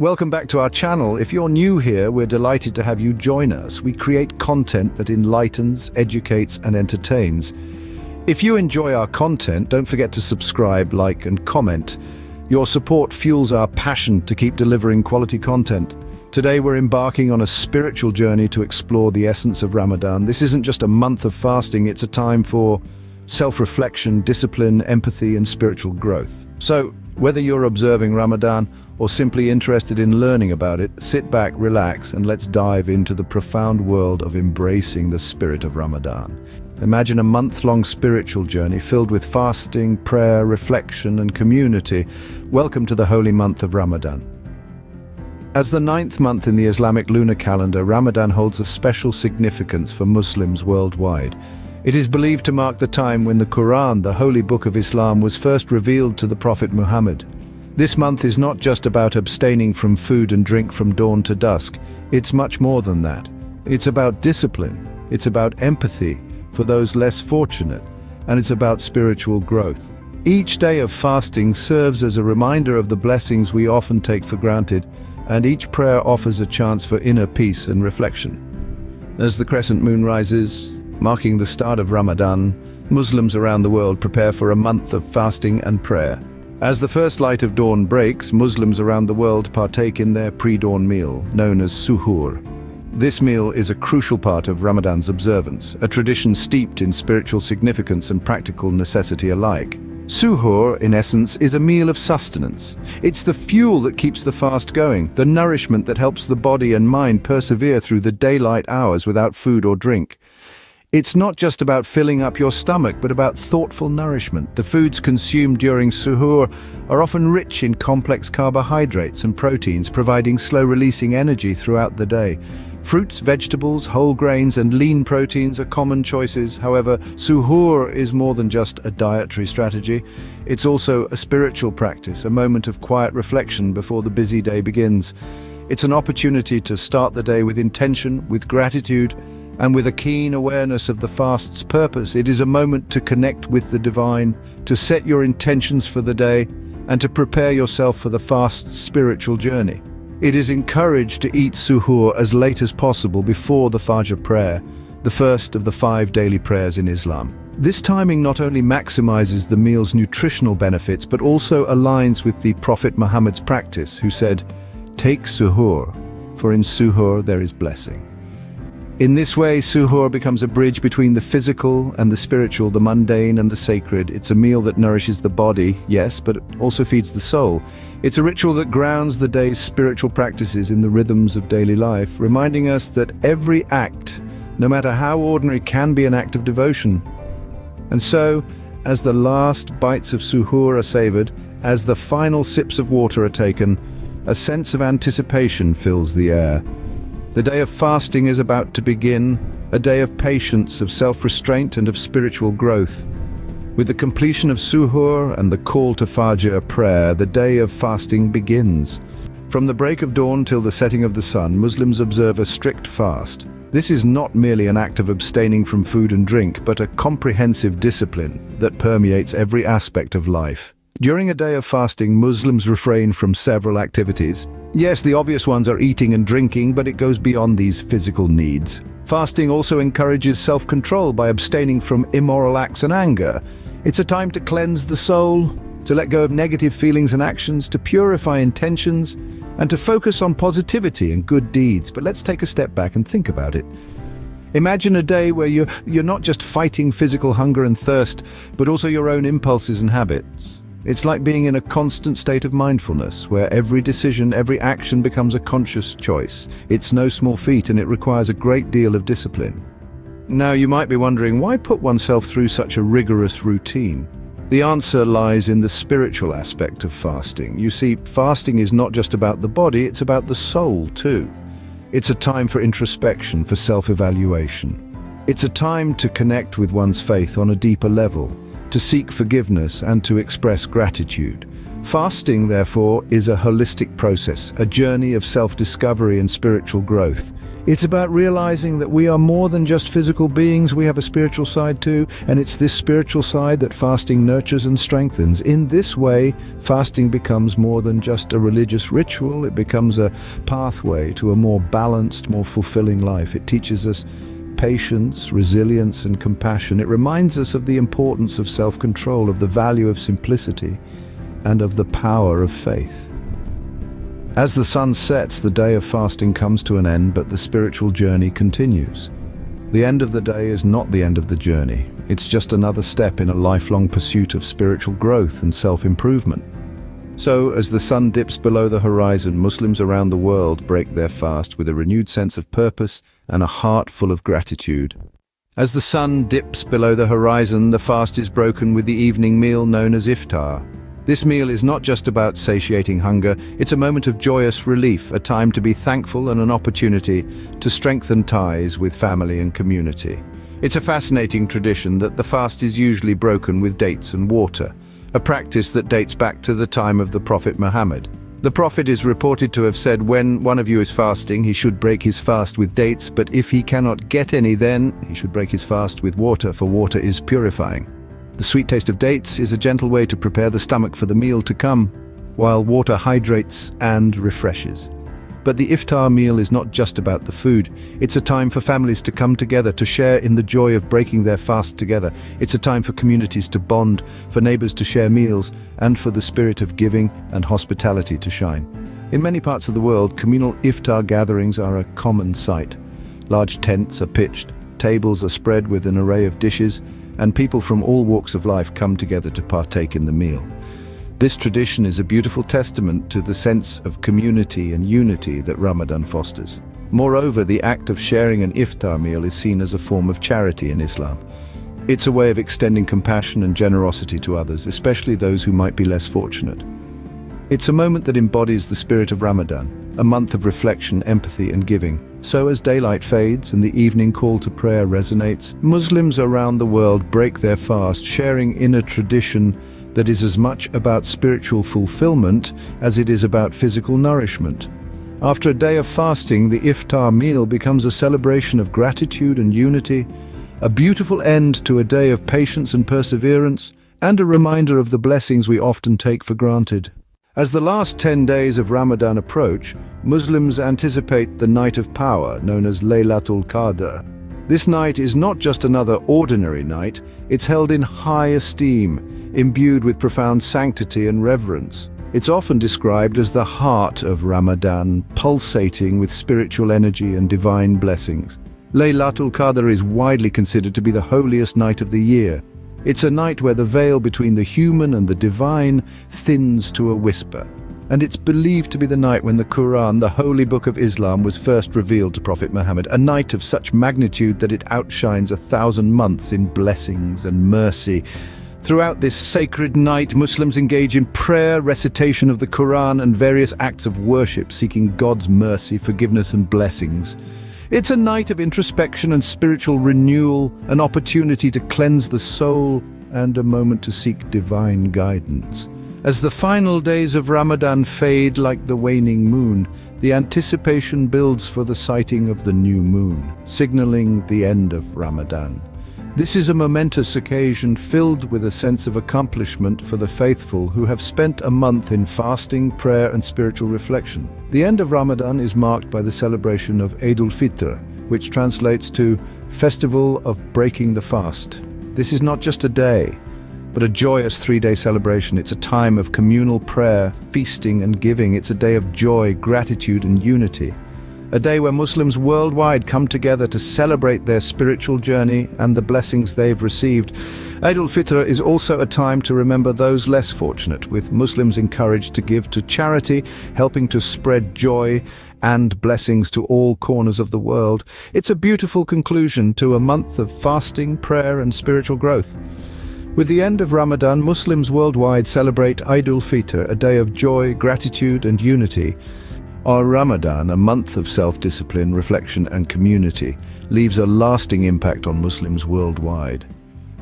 Welcome back to our channel. If you're new here, we're delighted to have you join us. We create content that enlightens, educates, and entertains. If you enjoy our content, don't forget to subscribe, like, and comment. Your support fuels our passion to keep delivering quality content. Today we're embarking on a spiritual journey to explore the essence of Ramadan. This isn't just a month of fasting, it's a time for self-reflection, discipline, empathy, and spiritual growth. So, whether you're observing Ramadan or simply interested in learning about it, sit back, relax, and let's dive into the profound world of embracing the spirit of Ramadan. Imagine a month-long spiritual journey filled with fasting, prayer, reflection, and community. Welcome to the holy month of Ramadan. As the 9th month in the Islamic lunar calendar, Ramadan holds a special significance for Muslims worldwide. It is believed to mark the time when the Quran, the holy book of Islam, was first revealed to the Prophet Muhammad. This month is not just about abstaining from food and drink from dawn to dusk. It's much more than that. It's about discipline. It's about empathy for those less fortunate. And it's about spiritual growth. Each day of fasting serves as a reminder of the blessings we often take for granted, and each prayer offers a chance for inner peace and reflection. As the crescent moon rises, marking the start of Ramadan, Muslims around the world prepare for a month of fasting and prayer. As the first light of dawn breaks, Muslims around the world partake in their pre-dawn meal, known as suhoor. This meal is a crucial part of Ramadan's observance, a tradition steeped in spiritual significance and practical necessity alike. Suhoor, in essence, is a meal of sustenance. It's the fuel that keeps the fast going, the nourishment that helps the body and mind persevere through the daylight hours without food or drink. It's not just about filling up your stomach, but about thoughtful nourishment. The foods consumed during suhoor are often rich in complex carbohydrates and proteins, providing slow-releasing energy throughout the day. Fruits, vegetables, whole grains, and lean proteins are common choices. However, suhoor is more than just a dietary strategy. It's also a spiritual practice, a moment of quiet reflection before the busy day begins. It's an opportunity to start the day with intention, with gratitude, and with a keen awareness of the fast's purpose. It is a moment to connect with the divine, to set your intentions for the day, and to prepare yourself for the fast's spiritual journey. It is encouraged to eat suhoor as late as possible before the Fajr prayer, the first of the 5 daily prayers in Islam. This timing not only maximizes the meal's nutritional benefits, but also aligns with the Prophet Muhammad's practice, who said, "Take suhoor, for in suhoor there is blessing." In this way, suhoor becomes a bridge between the physical and the spiritual, the mundane and the sacred. It's a meal that nourishes the body, yes, but it also feeds the soul. It's a ritual that grounds the day's spiritual practices in the rhythms of daily life, reminding us that every act, no matter how ordinary, can be an act of devotion. And so, as the last bites of suhoor are savored, as the final sips of water are taken, a sense of anticipation fills the air. The day of fasting is about to begin, a day of patience, of self-restraint, and of spiritual growth. With the completion of suhoor and the call to Fajr prayer, the day of fasting begins. From the break of dawn till the setting of the sun, Muslims observe a strict fast. This is not merely an act of abstaining from food and drink, but a comprehensive discipline that permeates every aspect of life. During a day of fasting, Muslims refrain from several activities. Yes, the obvious ones are eating and drinking, but it goes beyond these physical needs. Fasting also encourages self-control by abstaining from immoral acts and anger. It's a time to cleanse the soul, to let go of negative feelings and actions, to purify intentions, and to focus on positivity and good deeds. But let's take a step back and think about it. Imagine a day where you're not just fighting physical hunger and thirst, but also your own impulses and habits. It's like being in a constant state of mindfulness, where every decision, every action becomes a conscious choice. It's no small feat, and it requires a great deal of discipline. Now, you might be wondering, why put oneself through such a rigorous routine? The answer lies in the spiritual aspect of fasting. You see, fasting is not just about the body, it's about the soul too. It's a time for introspection, for self-evaluation. It's a time to connect with one's faith on a deeper level, to seek forgiveness and to express gratitude. Fasting, therefore, is a holistic process, a journey of self-discovery and spiritual growth. It's about realizing that we are more than just physical beings, we have a spiritual side too, and it's this spiritual side that fasting nurtures and strengthens. In this way, fasting becomes more than just a religious ritual, it becomes a pathway to a more balanced, more fulfilling life. It teaches us patience, resilience, and compassion. It reminds us of the importance of self-control, of the value of simplicity, and of the power of faith. As the sun sets, the day of fasting comes to an end, but the spiritual journey continues. The end of the day is not the end of the journey. It's just another step in a lifelong pursuit of spiritual growth and self-improvement. So, as the sun dips below the horizon, Muslims around the world break their fast with a renewed sense of purpose and a heart full of gratitude. As the sun dips below the horizon, the fast is broken with the evening meal known as iftar. This meal is not just about satiating hunger, it's a moment of joyous relief, a time to be thankful and an opportunity to strengthen ties with family and community. It's a fascinating tradition that the fast is usually broken with dates and water, a practice that dates back to the time of the Prophet Muhammad. The Prophet is reported to have said, when one of you is fasting, he should break his fast with dates, but if he cannot get any, then he should break his fast with water, for water is purifying. The sweet taste of dates is a gentle way to prepare the stomach for the meal to come, while water hydrates and refreshes. But the iftar meal is not just about the food. It's a time for families to come together, to share in the joy of breaking their fast together. It's a time for communities to bond, for neighbors to share meals, and for the spirit of giving and hospitality to shine. In many parts of the world, communal iftar gatherings are a common sight. Large tents are pitched, tables are spread with an array of dishes, and people from all walks of life come together to partake in the meal. This tradition is a beautiful testament to the sense of community and unity that Ramadan fosters. Moreover, the act of sharing an iftar meal is seen as a form of charity in Islam. It's a way of extending compassion and generosity to others, especially those who might be less fortunate. It's a moment that embodies the spirit of Ramadan, a month of reflection, empathy, and giving. So as daylight fades and the evening call to prayer resonates, Muslims around the world break their fast, sharing in a tradition that is as much about spiritual fulfillment as it is about physical nourishment. After a day of fasting, the iftar meal becomes a celebration of gratitude and unity, a beautiful end to a day of patience and perseverance, and a reminder of the blessings we often take for granted. As the last 10 days of Ramadan approach, Muslims anticipate the night of power, known as Laylatul Qadr. This night is not just another ordinary night, it's held in high esteem, imbued with profound sanctity and reverence. It's often described as the heart of Ramadan, pulsating with spiritual energy and divine blessings. Laylatul Qadr is widely considered to be the holiest night of the year. It's a night where the veil between the human and the divine thins to a whisper. And it's believed to be the night when the Quran, the holy book of Islam, was first revealed to Prophet Muhammad, a night of such magnitude that it outshines 1,000 months in blessings and mercy. Throughout this sacred night, Muslims engage in prayer, recitation of the Quran, and various acts of worship, seeking God's mercy, forgiveness, and blessings. It's a night of introspection and spiritual renewal, an opportunity to cleanse the soul, and a moment to seek divine guidance. As the final days of Ramadan fade like the waning moon, the anticipation builds for the sighting of the new moon, signaling the end of Ramadan. This is a momentous occasion filled with a sense of accomplishment for the faithful who have spent a month in fasting, prayer, and spiritual reflection. The end of Ramadan is marked by the celebration of Eid al-Fitr, which translates to Festival of Breaking the Fast. This is not just a day, but a joyous 3-day celebration. It's a time of communal prayer, feasting, and giving. It's a day of joy, gratitude, and unity. A day where Muslims worldwide come together to celebrate their spiritual journey and the blessings they've received. Eid al-Fitr is also a time to remember those less fortunate, with Muslims encouraged to give to charity, helping to spread joy and blessings to all corners of the world. It's a beautiful conclusion to a month of fasting, prayer, and spiritual growth. With the end of Ramadan, Muslims worldwide celebrate Eid al-Fitr, a day of joy, gratitude, and unity. Our Ramadan, a month of self-discipline, reflection, and community, leaves a lasting impact on Muslims worldwide.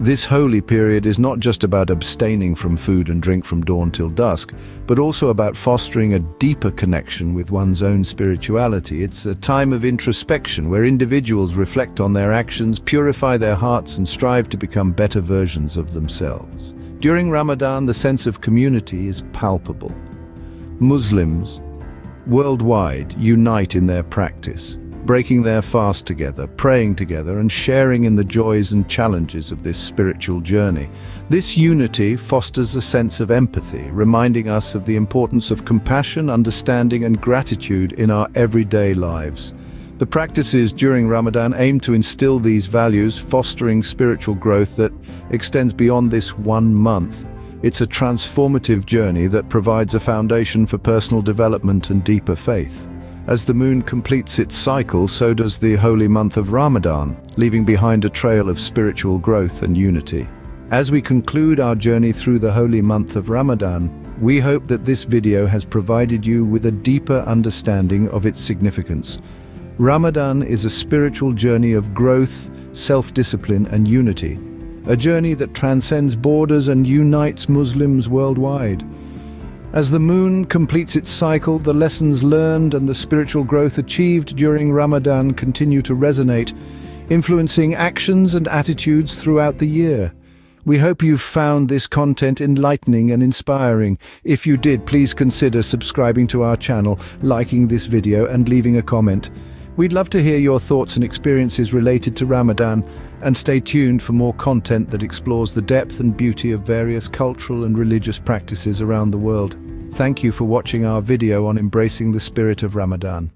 This holy period is not just about abstaining from food and drink from dawn till dusk, but also about fostering a deeper connection with one's own spirituality. It's a time of introspection where individuals reflect on their actions, purify their hearts, and strive to become better versions of themselves. During Ramadan, the sense of community is palpable. Muslims worldwide unite in their practice, breaking their fast together, praying together, and sharing in the joys and challenges of this spiritual journey. This unity fosters a sense of empathy, reminding us of the importance of compassion, understanding, and gratitude in our everyday lives. The practices during Ramadan aim to instill these values, fostering spiritual growth that extends beyond this one month. It's a transformative journey that provides a foundation for personal development and deeper faith. As the moon completes its cycle, so does the holy month of Ramadan, leaving behind a trail of spiritual growth and unity. As we conclude our journey through the holy month of Ramadan, we hope that this video has provided you with a deeper understanding of its significance. Ramadan is a spiritual journey of growth, self-discipline, and unity, a journey that transcends borders and unites Muslims worldwide. As the moon completes its cycle, the lessons learned and the spiritual growth achieved during Ramadan continue to resonate, influencing actions and attitudes throughout the year. We hope you've found this content enlightening and inspiring. If you did, please consider subscribing to our channel, liking this video, and leaving a comment. We'd love to hear your thoughts and experiences related to Ramadan, and stay tuned for more content that explores the depth and beauty of various cultural and religious practices around the world. Thank you for watching our video on embracing the spirit of Ramadan.